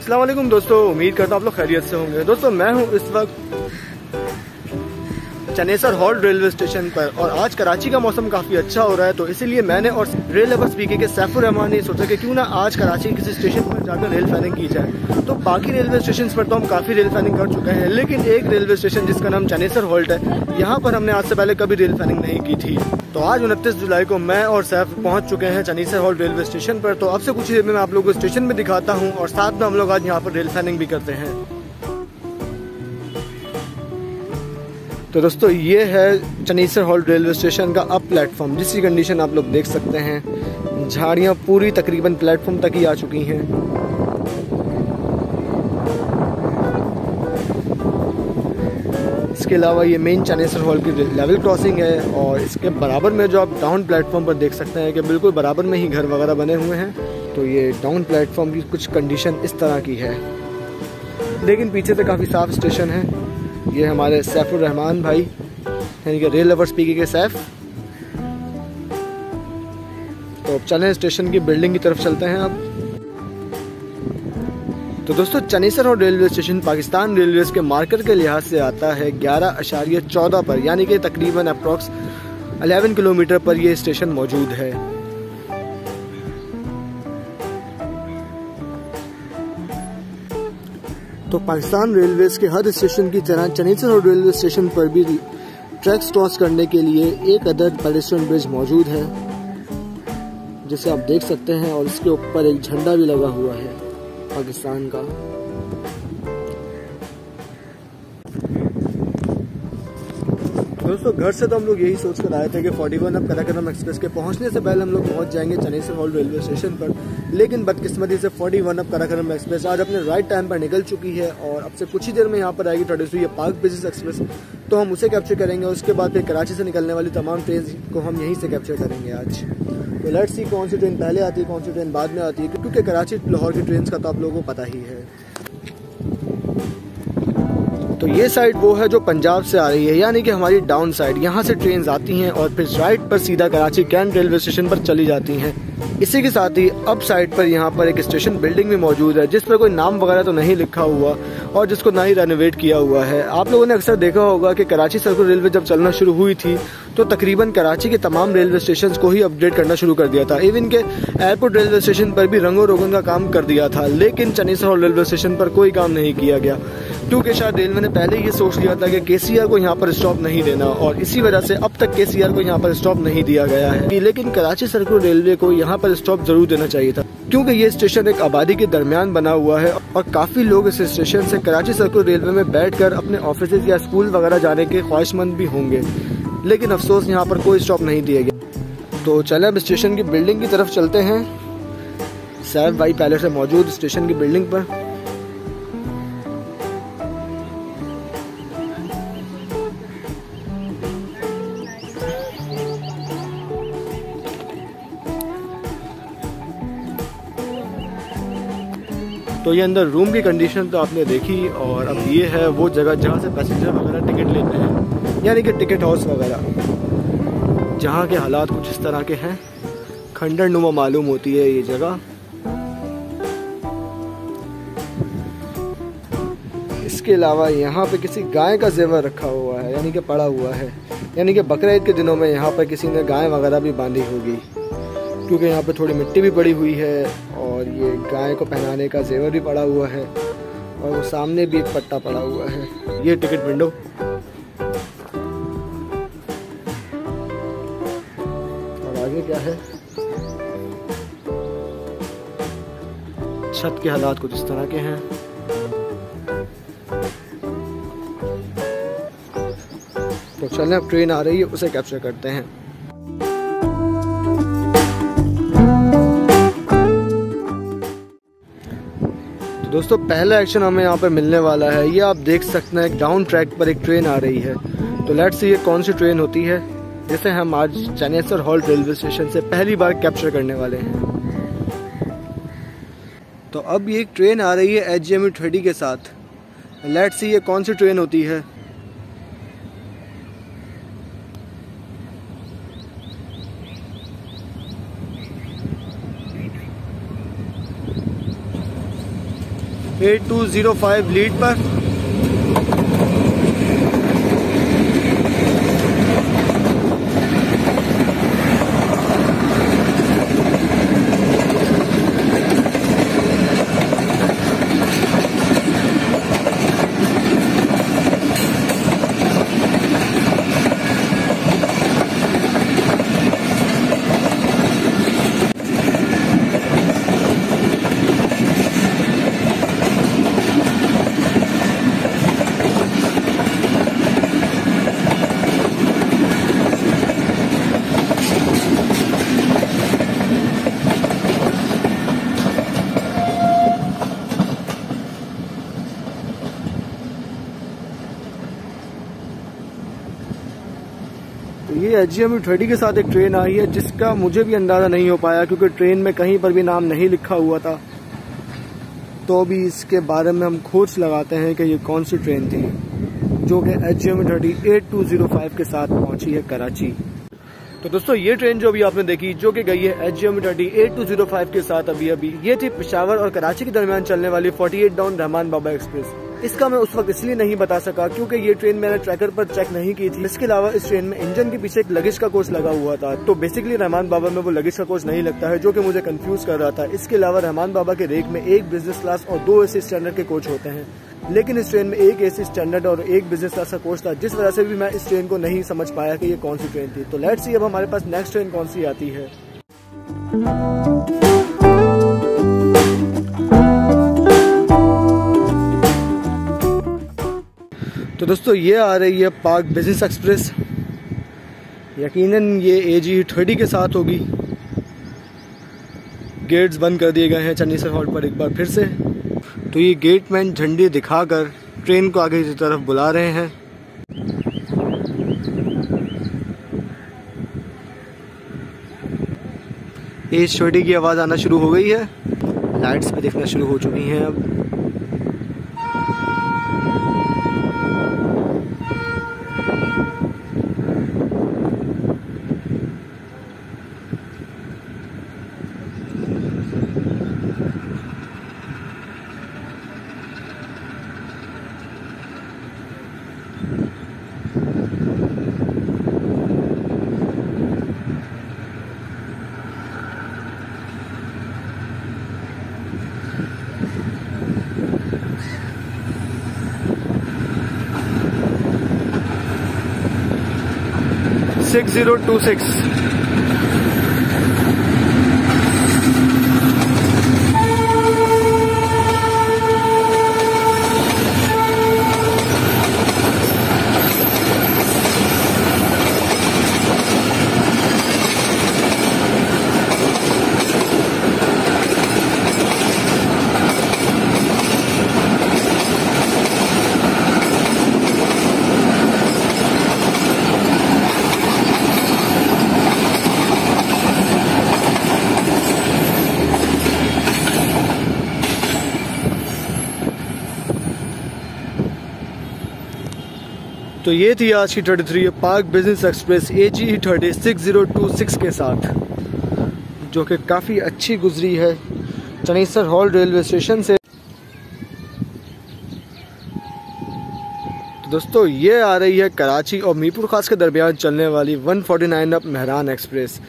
अस्सलाम वालेकुम दोस्तों, उम्मीद करता हूँ आप लोग खैरियत से होंगे। दोस्तों मैं हूँ इस वक्त चनेसर हॉल्ट रेलवे स्टेशन पर और आज कराची का मौसम काफ़ी अच्छा हो रहा है, तो इसीलिए मैंने और रेल लवर्स पीके के सैफुर रहमान ने सोचा कि क्यों ना आज कराची के किसी स्टेशन पर जाकर रेल फैनिंग की जाए। तो बाकी रेलवे स्टेशन पर तो हम काफ़ी रेल फैनिंग कर चुके हैं, लेकिन एक रेलवे स्टेशन जिसका नाम चनेसर हॉल्ट है, यहाँ पर हमने आज से पहले कभी रेल फैनिंग नहीं की थी। तो आज 29 जुलाई को मैं और सैफ पहुँच चुके हैं चनेसर हॉल्ट रेलवे स्टेशन पर। तो अब से कुछ देर में मैं आप लोगों को स्टेशन में दिखाता हूँ और साथ में हम लोग आज यहाँ पर रेल फैनिंग भी करते हैं। तो दोस्तों ये है चनेसर हॉल्ट रेलवे स्टेशन का अब प्लेटफॉर्म, जिसकी कंडीशन आप लोग देख सकते हैं। झाड़ियाँ पूरी तकरीबन प्लेटफॉर्म तक ही आ चुकी हैं। इसके अलावा ये मेन चनेसर हॉल्ट की लेवल क्रॉसिंग है और इसके बराबर में जो आप डाउन प्लेटफॉर्म पर देख सकते हैं कि बिल्कुल बराबर में ही घर वगैरह बने हुए हैं। तो ये डाउन प्लेटफॉर्म की कुछ कंडीशन इस तरह की है, लेकिन पीछे से काफ़ी साफ स्टेशन है। ये हमारे सैफुर रहमान भाई यानी कि रेल लवर्स पीके के सैफ। तो अब चलें स्टेशन की बिल्डिंग की तरफ चलते हैं अब। तो दोस्तों चनेसर और रेलवे स्टेशन पाकिस्तान रेलवेज के मार्कर के लिहाज से आता है 11.14 पर, यानी कि तकरीबन अप्रॉक्स 11 किलोमीटर पर यह स्टेशन मौजूद है। तो पाकिस्तान रेलवेज के हर स्टेशन की तरह चनेसर और रेलवे स्टेशन पर भी ट्रैक्स क्रॉस करने के लिए एक अदद पेडेस्ट्रियन ब्रिज मौजूद है, जिसे आप देख सकते हैं, और इसके ऊपर एक झंडा भी लगा हुआ है पाकिस्तान का। दोस्तों घर से तो हम लोग यही सोच कर आए थे कि 41 अब कराकरम एक्सप्रेस के पहुंचने से पहले हम लोग पहुंच जाएंगे चनेसर हॉल्ट रेलवे स्टेशन पर, लेकिन बदकिस्मती से 41 अब कराकरम एक्सप्रेस आज अपने राइट टाइम पर निकल चुकी है और अब से कुछ ही देर में यहाँ पर आएगी 32 पाक बिजनेस एक्सप्रेस। तो हम उसे कैप्चर करेंगे, उसके बाद फिर कराची से निकलने वाली तमाम ट्रेन को हम यहीं से कैप्चर करेंगे आज। तो लेट्स सी कौन सी ट्रेन पहले आती है, कौन सी ट्रेन बाद में आती है, क्योंकि कराची लाहौर की ट्रेन का तो आप लोगों को पता ही है। तो ये साइड वो है जो पंजाब से आ रही है, यानी कि हमारी डाउन साइड। यहाँ से ट्रेन आती हैं और फिर राइट पर सीधा कराची कैंट रेलवे स्टेशन पर चली जाती हैं। इसी के साथ ही अब साइड पर यहाँ पर एक स्टेशन बिल्डिंग भी मौजूद है, जिस पर कोई नाम वगैरह तो नहीं लिखा हुआ और जिसको ना ही रेनोवेट किया हुआ है। आप लोगों ने अक्सर देखा होगा कि कराची सर्कुलर रेलवे जब चलना शुरू हुई थी तो तकरीबन कराची के तमाम रेलवे स्टेशन को ही अपडेट करना शुरू कर दिया था। इवन के एयरपोर्ट रेलवे स्टेशन पर भी रंगो रोगन का काम कर दिया था, लेकिन चनेसर हॉल्ट रेलवे स्टेशन पर कोई काम नहीं किया गया, क्योंकि शायद रेलवे ने पहले ये सोच लिया था कि केसीआर को यहाँ पर स्टॉप नहीं देना, और इसी वजह से अब तक केसीआर को यहाँ पर स्टॉप नहीं दिया गया है। लेकिन कराची सर्कुलर रेलवे को यहाँ पर स्टॉप जरूर देना चाहिए था, क्योंकि ये स्टेशन एक आबादी के दरमियान बना हुआ है और काफी लोग इस स्टेशन से कराची सर्कुलर रेलवे में बैठकर अपने ऑफिस या स्कूल वगैरह जाने के ख्वाहिशमंद भी होंगे, लेकिन अफसोस यहाँ पर कोई स्टॉप नहीं दिया गया। तो चले अब स्टेशन की बिल्डिंग की तरफ चलते हैं। सैफ भाई पहले से मौजूद स्टेशन की बिल्डिंग पर। तो ये अंदर रूम की कंडीशन तो आपने देखी, और अब ये है वो जगह जहाँ से पैसेंजर वगैरह टिकट लेते हैं, यानी कि टिकट हाउस वगैरह, जहाँ के हालात कुछ इस तरह के हैं। खंडर नुमा मालूम होती है ये जगह। इसके अलावा यहाँ पे किसी गाय का जेवर रखा हुआ है, यानी कि पड़ा हुआ है, यानी कि बकरीद के दिनों में यहाँ पर किसी ने गाय वगैरह भी बांधी होगी, क्योंकि यहाँ पे थोड़ी मिट्टी भी पड़ी हुई है और ये गाय को पहनाने का जेवर भी पड़ा हुआ है, और वो सामने भी एक पट्टा पड़ा हुआ है। ये टिकट विंडो, और आगे क्या है, छत के हालात कुछ इस तरह के हैं। तो चलें अब ट्रेन आ रही है, उसे कैप्चर करते हैं। दोस्तों पहला एक्शन हमें यहाँ पर मिलने वाला है। ये आप देख सकते हैं डाउन ट्रैक पर एक ट्रेन आ रही है। तो लेट्स सी ये कौन सी ट्रेन होती है जिसे हम आज चनेसर हॉल्ट रेलवे स्टेशन से पहली बार कैप्चर करने वाले हैं। तो अब ये एक ट्रेन आ रही है HGME 30 के साथ। लेट्स सी ये कौन सी ट्रेन होती है। 8205 लीड पर। तो ये HGMU30 के साथ एक ट्रेन आई है जिसका मुझे भी अंदाज़ा नहीं हो पाया क्योंकि ट्रेन में कहीं पर भी नाम नहीं लिखा हुआ था। तो अभी इसके बारे में हम खोज लगाते हैं कि ये कौन सी ट्रेन थी जो कि HGMU30 8205 के साथ पहुंची है कराची। तो दोस्तों ये ट्रेन जो अभी आपने देखी जो कि गई है HGMU30 8205 के साथ अभी ये थी पेशावर और कराची के दरमियान चलने वाली 48 डाउन रहमान बाबा एक्सप्रेस। इसका मैं उस वक्त इसलिए नहीं बता सका क्योंकि ये ट्रेन मैंने ट्रैकर पर चेक नहीं की थी। इसके अलावा इस ट्रेन में इंजन के पीछे एक लगेज का कोच लगा हुआ था, तो बेसिकली रहमान बाबा में वो लगेज का कोच नहीं लगता है, जो कि मुझे कंफ्यूज कर रहा था। इसके अलावा रहमान बाबा के रेक में एक बिजनेस क्लास और 2 AC स्टैंडर्ड के कोच होते हैं, लेकिन इस ट्रेन में एक AC स्टैंडर्ड और एक बिजनेस क्लास का कोच था, जिस वजह से भी मैं इस ट्रेन को नहीं समझ पाया कि ये कौन सी ट्रेन थी। तो लेट्स सी अब हमारे पास नेक्स्ट ट्रेन कौन सी आती है। तो दोस्तों ये आ रही है पार्क बिजनेस एक्सप्रेस। यकीनन ये AG30 के साथ होगी। गेट्स बंद कर दिए गए हैं चन्नीसर हॉल्ट पर एक बार फिर से। तो ये गेटमैन झंडे दिखाकर ट्रेन को आगे की तरफ बुला रहे हैं। AG30 की आवाज़ आना शुरू हो गई है। लाइट्स भी दिखना शुरू हो चुकी हैं अब। सिक्स 6026 तो ये थी आज की 33 पार्क बिजनेस एक्सप्रेस AG30 6026 के साथ, जो कि काफ़ी अच्छी गुजरी है चनेसर हॉल रेलवे स्टेशन से। तो दोस्तों ये आ रही है कराची और मीरपुर खास के दरमियान चलने वाली 149 अप मेहरान एक्सप्रेस,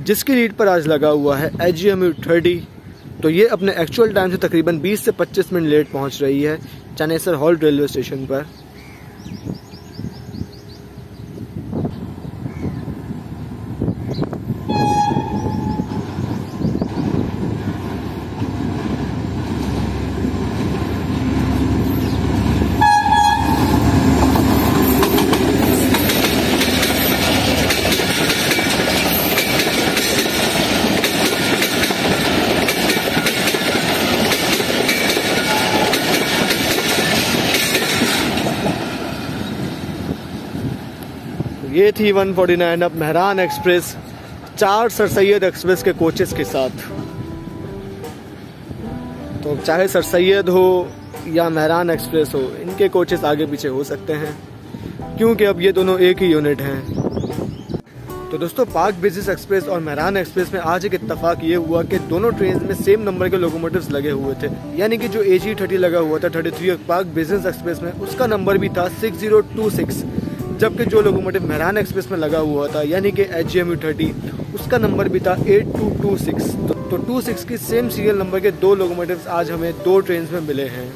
जिसकी लीड पर आज लगा हुआ है HGMU30। तो ये अपने एक्चुअल टाइम से तकरीबन 20 से 25 मिनट लेट पहुंच रही है चनेसर हॉल रेलवे स्टेशन पर। ये थी 149 up Mehran express 4 sir Syed express के कोचेस के साथ। तो चाहे सर सैयद हो या मेहरान एक्सप्रेस हो, इनके कोचेस आगे पीछे हो सकते हैं क्योंकि अब ये दोनों एक ही यूनिट हैं। तो तो दोस्तों पाक बिजनेस एक्सप्रेस और मेहरान एक्सप्रेस में आज एक इत्तेफाक ये हुआ कि दोनों ट्रेन में सेम नंबर के लोकोमोटिव्स लगे हुए थे। यानी कि जो AG30 लगा हुआ था 33 पाक बिजनेस एक्सप्रेस में, उसका नंबर भी था 6026, जबकि जो लोकोमोटिव मेहरान एक्सप्रेस में लगा हुआ था यानी कि HGMU30, उसका नंबर भी था 8226। तो 26 की सेम सीरियल नंबर के दो लोकोमोटिव्स आज हमें दो ट्रेन में मिले हैं।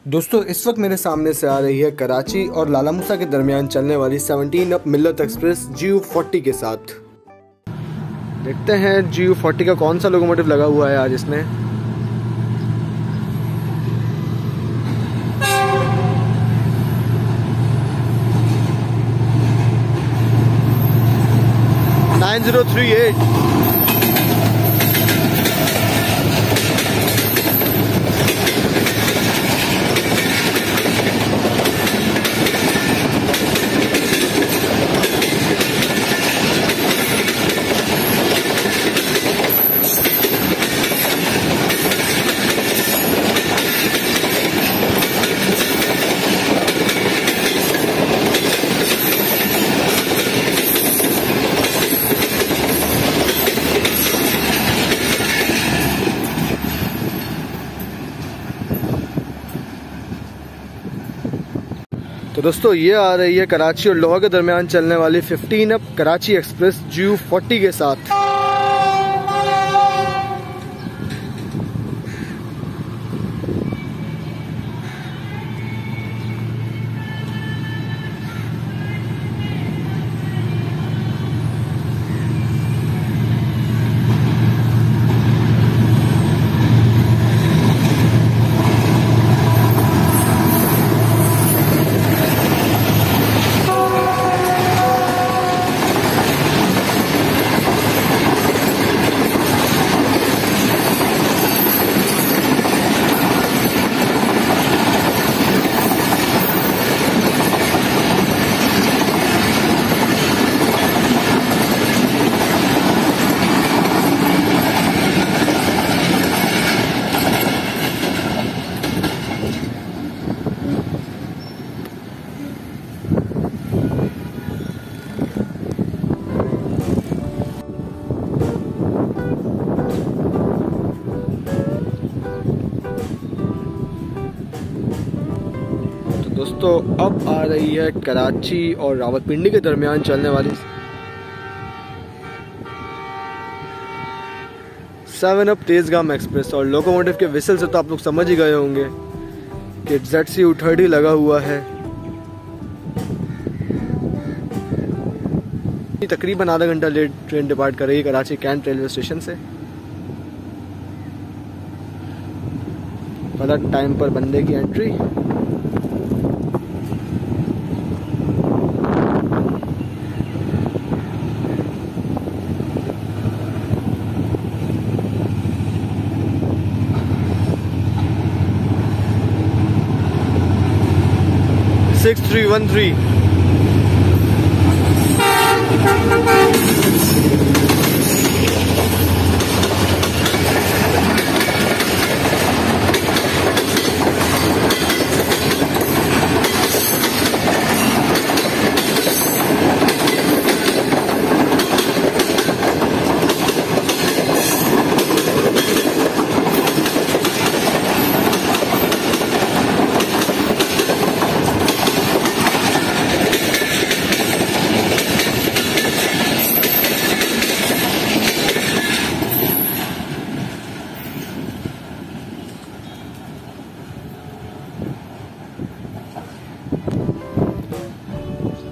दोस्तों इस वक्त मेरे सामने से आ रही है कराची और लाला मूसा के दरमियान चलने वाली 17 अप मिल्लत एक्सप्रेस GU40 के साथ। देखते हैं GU40 का कौन सा लोकोमोटिव लगा हुआ है आज इसमें। तो दोस्तों ये आ रही है कराची और लाहौर के दरमियान चलने वाली 15 अप कराची एक्सप्रेस GU40 के साथ। दोस्तों अब आ रही है कराची और रावलपिंडी के दरमियान चलने वाली 7 अप तेजगाम एक्सप्रेस। और लोकोमोटिव के विसल से तो आप लोग समझ ही गए होंगे कि ZCU30 लगा हुआ है। तकरीबन आधा घंटा लेट ट्रेन डिपार्ट कर रही है कराची कैंट रेलवे स्टेशन से। गलत टाइम पर बंदे की एंट्री। Six 313।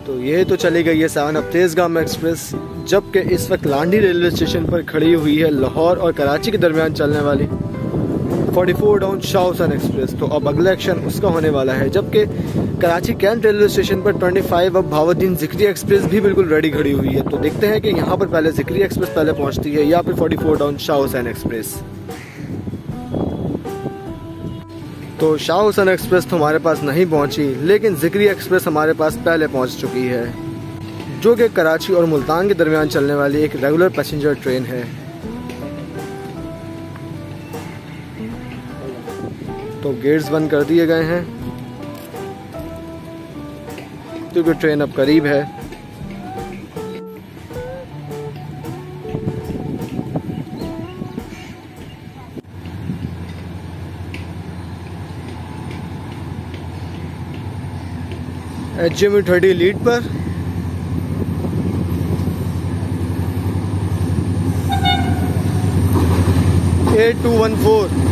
तो ये तो चली गई है 7 अप तेजगाम एक्सप्रेस, जबकि इस वक्त लांडी रेलवे स्टेशन पर खड़ी हुई है लाहौर और कराची के दरमियान चलने वाली 44 डाउन शाह हुसैन एक्सप्रेस। तो अब अगला एक्शन उसका होने वाला है, जबकि कराची कैंट रेलवे स्टेशन पर 25 अब भावुद्दीन ज़िक्री एक्सप्रेस भी बिल्कुल रेडी खड़ी हुई है। तो देखते हैं कि यहाँ पर पहले ज़िक्री एक्सप्रेस पहले पहुँचती है या फिर 44 डाउन शाह हुसैन एक्सप्रेस। तो शाह हुसैन एक्सप्रेस तो हमारे पास नहीं पहुँची, लेकिन ज़िक्री एक्सप्रेस हमारे पास पहले पहुँच चुकी है, जो कि कराची और मुल्तान के दरमियान चलने वाली एक रेगुलर पैसेंजर ट्रेन है। तो गेट्स बंद कर दिए गए हैं क्योंकि ट्रेन अब करीब है। HME 30 लीड पर A214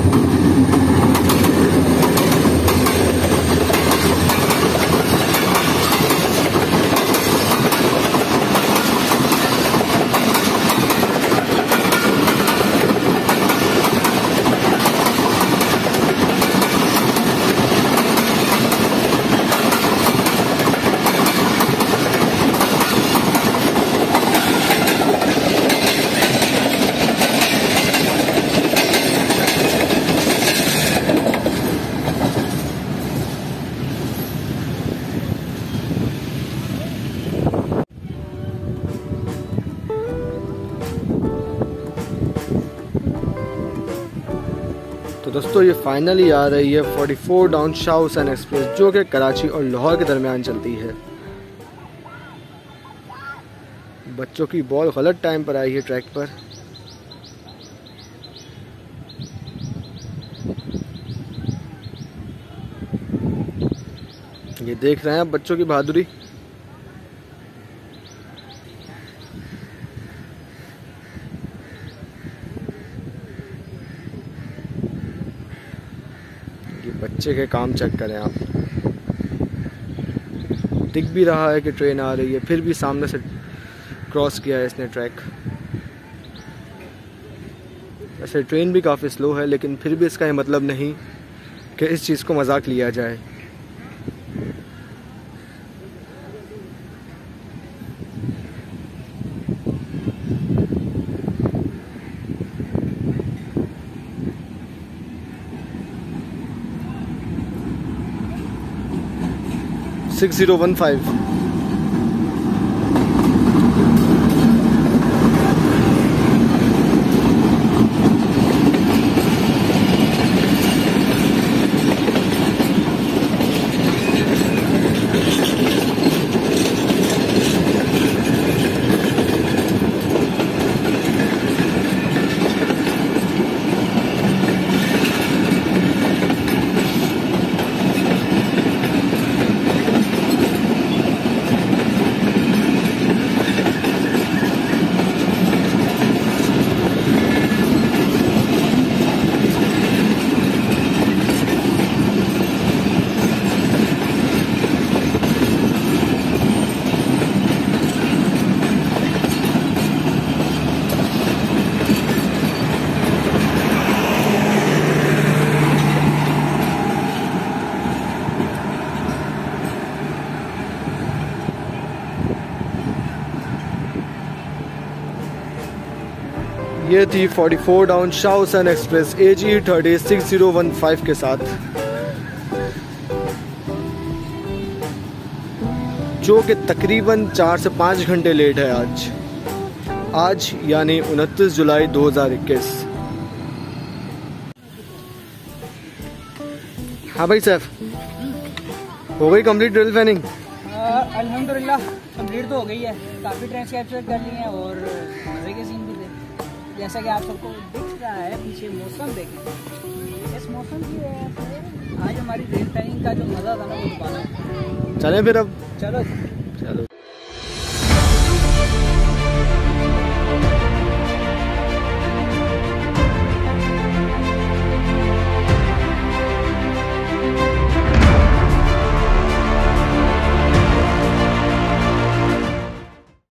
तो दोस्तों ये फाइनली आ रही है 44 डाउन शाह हुसैन एक्सप्रेस, जो कि कराची और लाहौर के दरमियान चलती है। बच्चों की बॉल गलत टाइम पर आई है ट्रैक पर। ये देख रहे हैं बच्चों की बहादुरी। बच्चे के काम चेक करें आप। दिख भी रहा है कि ट्रेन आ रही है, फिर भी सामने से क्रॉस किया है इसने ट्रैक। वैसे ट्रेन भी काफ़ी स्लो है, लेकिन फिर भी इसका ये मतलब नहीं कि इस चीज़ को मजाक लिया जाए। $6015 ये थी 44 down Shah Hussain express AGE 30 6015 के साथ, जो कि तकरीबन 4 से 5 घंटे लेट है आज यानी 29 जुलाई 2021। हाँ भाई साहब, हो गई कंप्लीट रेल फैनिंग? अल्हम्दुलिल्लाह कंप्लीट तो हो गई है। काफ़ी ट्रेन कैप्चर कर ली हैं और मज़े के सीन भी थे। जैसा कि आप सबको दिख रहा है पीछे मौसम देखें, इस मौसम की वजह से आज हमारी रेल फैनिंग का जो मज़ा था ना वो दोबारा। चलें फिर अब। चलो।